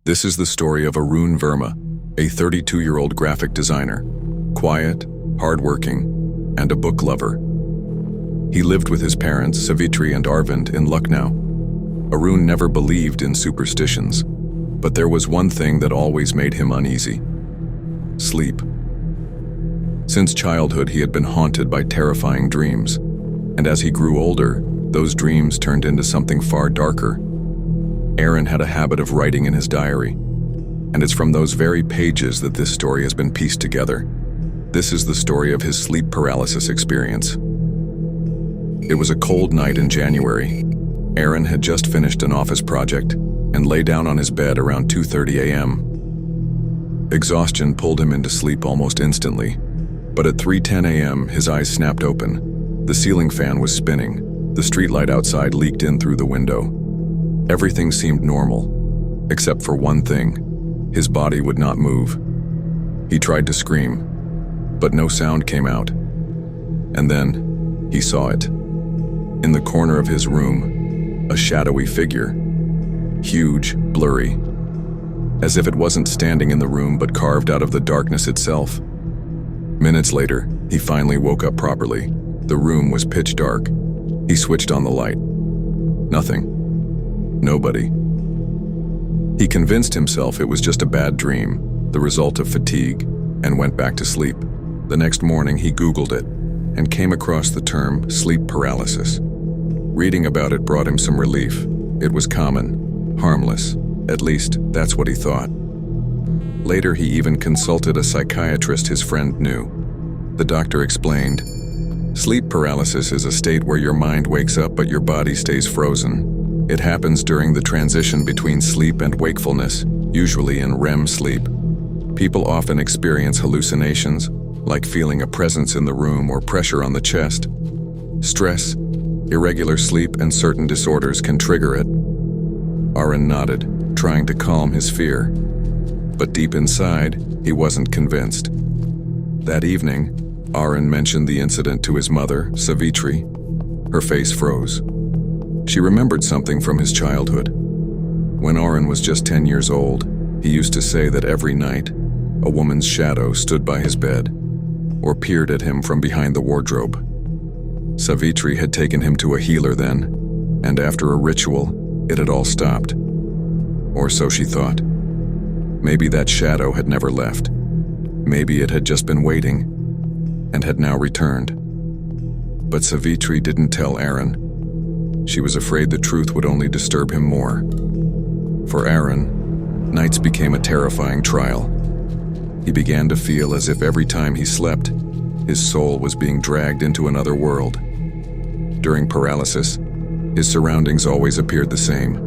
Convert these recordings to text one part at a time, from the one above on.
This is the story of Arun Verma, a 32-year-old graphic designer, quiet, hardworking, and a book lover. He lived with his parents, Savitri and Arvind, in Lucknow. Arun never believed in superstitions, but there was one thing that always made him uneasy: sleep. Since childhood, he had been haunted by terrifying dreams, and as he grew older, those dreams turned into something far darker. Aaron had a habit of writing in his diary, and it's from those very pages that this story has been pieced together. This is the story of his sleep paralysis experience. It was a cold night in January. Aaron had just finished an office project and lay down on his bed around 2:30 a.m. Exhaustion pulled him into sleep almost instantly, but at 3:10 a.m. his eyes snapped open. The ceiling fan was spinning. The streetlight outside leaked in through the window. Everything seemed normal, except for one thing: his body would not move. He tried to scream, but no sound came out. And then he saw it. In the corner of his room, a shadowy figure, huge, blurry, as if it wasn't standing in the room but carved out of the darkness itself. Minutes later, he finally woke up properly. The room was pitch dark. He switched on the light. Nothing. Nobody. He convinced himself it was just a bad dream, the result of fatigue, and went back to sleep. The next morning, he Googled it and came across the term sleep paralysis. Reading about it brought him some relief. It was common, harmless. At least, that's what he thought. Later, he even consulted a psychiatrist his friend knew. The doctor explained, "Sleep paralysis is a state where your mind wakes up but your body stays frozen. It happens during the transition between sleep and wakefulness, usually in REM sleep. People often experience hallucinations, like feeling a presence in the room or pressure on the chest. Stress, irregular sleep, and certain disorders can trigger it." Arun nodded, trying to calm his fear. But deep inside, he wasn't convinced. That evening, Arun mentioned the incident to his mother, Savitri. Her face froze. She remembered something from his childhood. When Arun was just 10 years old, he used to say that every night, a woman's shadow stood by his bed or peered at him from behind the wardrobe. Savitri had taken him to a healer then, and after a ritual, it had all stopped. Or so she thought. Maybe that shadow had never left. Maybe it had just been waiting, and had now returned. But Savitri didn't tell Aaron. She was afraid the truth would only disturb him more. For Aaron, nights became a terrifying trial. He began to feel as if every time he slept, his soul was being dragged into another world. During paralysis, his surroundings always appeared the same.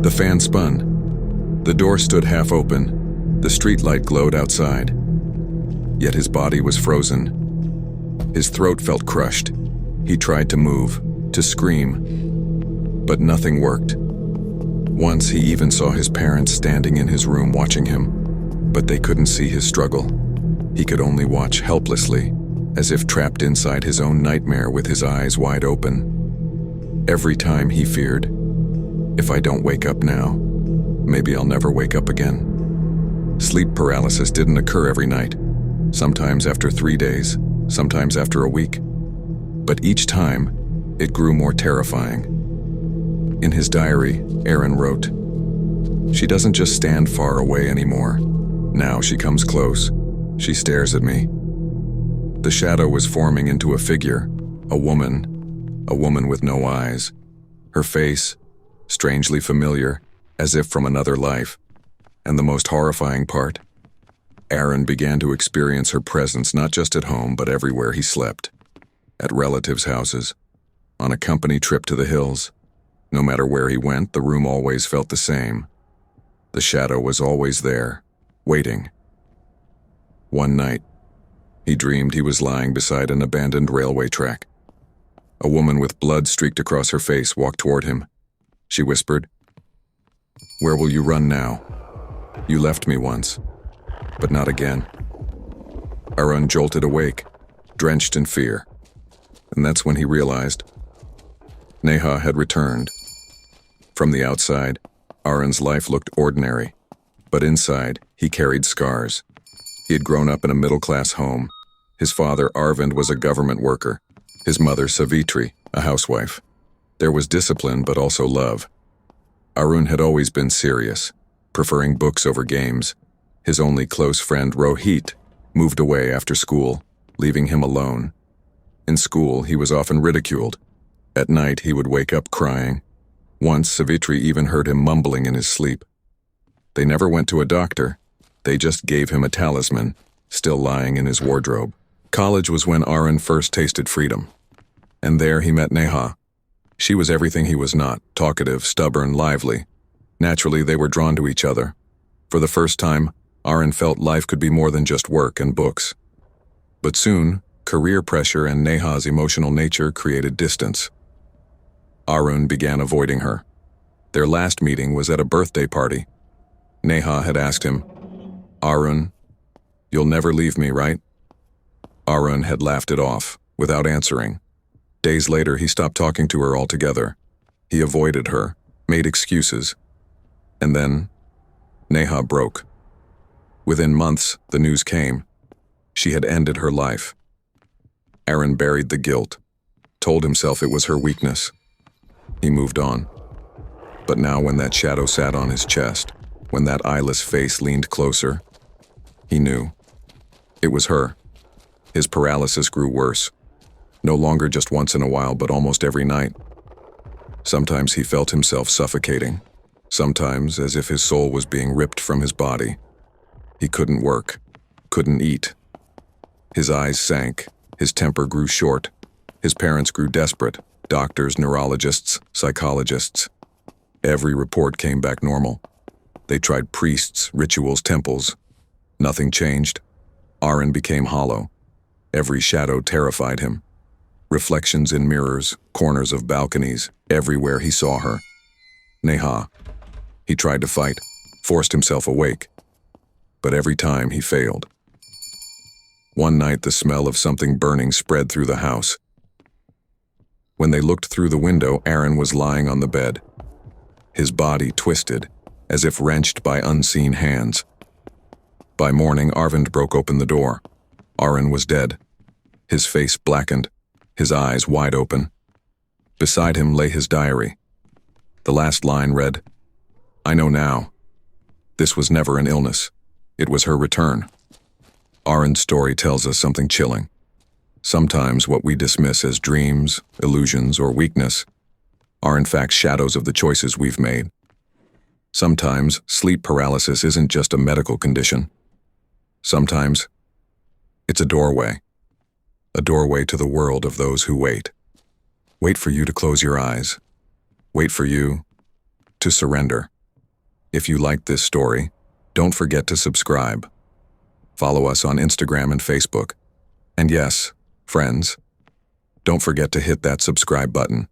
The fan spun. The door stood half open. The streetlight glowed outside. Yet his body was frozen. His throat felt crushed. He tried to move, to scream, but nothing worked. Once he even saw his parents standing in his room watching him, but they couldn't see his struggle. He could only watch helplessly, as if trapped inside his own nightmare with his eyes wide open. Every time he feared, if I don't wake up now, maybe I'll never wake up again. Sleep paralysis didn't occur every night, sometimes after 3 days, sometimes after a week. But each time, it grew more terrifying. In his diary, Aaron wrote, "She doesn't just stand far away anymore. Now she comes close. She stares at me." The shadow was forming into a figure, a woman with no eyes. Her face, strangely familiar, as if from another life. And the most horrifying part, Aaron began to experience her presence not just at home, but everywhere he slept. At relatives' houses, on a company trip to the hills. No matter where he went, the room always felt the same. The shadow was always there, waiting. One night, he dreamed he was lying beside an abandoned railway track. A woman with blood streaked across her face walked toward him. She whispered, "Where will you run now? You left me once, but not again." Arun jolted awake, drenched in fear. And that's when he realized Neha had returned. From the outside, Arun's life looked ordinary, but inside, he carried scars. He had grown up in a middle-class home. His father, Arvind, was a government worker. His mother, Savitri, a housewife. There was discipline, but also love. Arun had always been serious, preferring books over games. His only close friend, Rohit, moved away after school, leaving him alone. In school, he was often ridiculed. At night, he would wake up crying. Once, Savitri even heard him mumbling in his sleep. They never went to a doctor. They just gave him a talisman, still lying in his wardrobe. College was when Arun first tasted freedom. And there he met Neha. She was everything he was not, talkative, stubborn, lively. Naturally, they were drawn to each other. For the first time, Arun felt life could be more than just work and books. But soon, career pressure and Neha's emotional nature created distance. Arun began avoiding her. Their last meeting was at a birthday party. Neha had asked him, "Arun, you'll never leave me, right?" Arun had laughed it off, without answering. Days later, he stopped talking to her altogether. He avoided her, made excuses. And then, Neha broke. Within months, the news came. She had ended her life. Arun buried the guilt, told himself it was her weakness. He moved on. But now when that shadow sat on his chest, when that eyeless face leaned closer, he knew. It was her. His paralysis grew worse. No longer just once in a while, but almost every night. Sometimes he felt himself suffocating. Sometimes as if his soul was being ripped from his body. He couldn't work, couldn't eat. His eyes sank, his temper grew short. His parents grew desperate, doctors, neurologists, psychologists. Every report came back normal. They tried priests, rituals, temples. Nothing changed. Arun became hollow. Every shadow terrified him. Reflections in mirrors, corners of balconies, everywhere he saw her. Neha. He tried to fight, forced himself awake. But every time he failed. One night the smell of something burning spread through the house. When they looked through the window, Arun was lying on the bed. His body twisted, as if wrenched by unseen hands. By morning, Arvind broke open the door. Arun was dead. His face blackened, his eyes wide open. Beside him lay his diary. The last line read, "I know now. This was never an illness. It was her return." Arun's story tells us something chilling. Sometimes what we dismiss as dreams, illusions, or weakness are in fact shadows of the choices we've made. Sometimes sleep paralysis isn't just a medical condition. Sometimes it's a doorway to the world of those who wait. Wait for you to close your eyes. Wait for you to surrender. If you liked this story, don't forget to subscribe. Follow us on Instagram and Facebook. And yes, friends, don't forget to hit that subscribe button.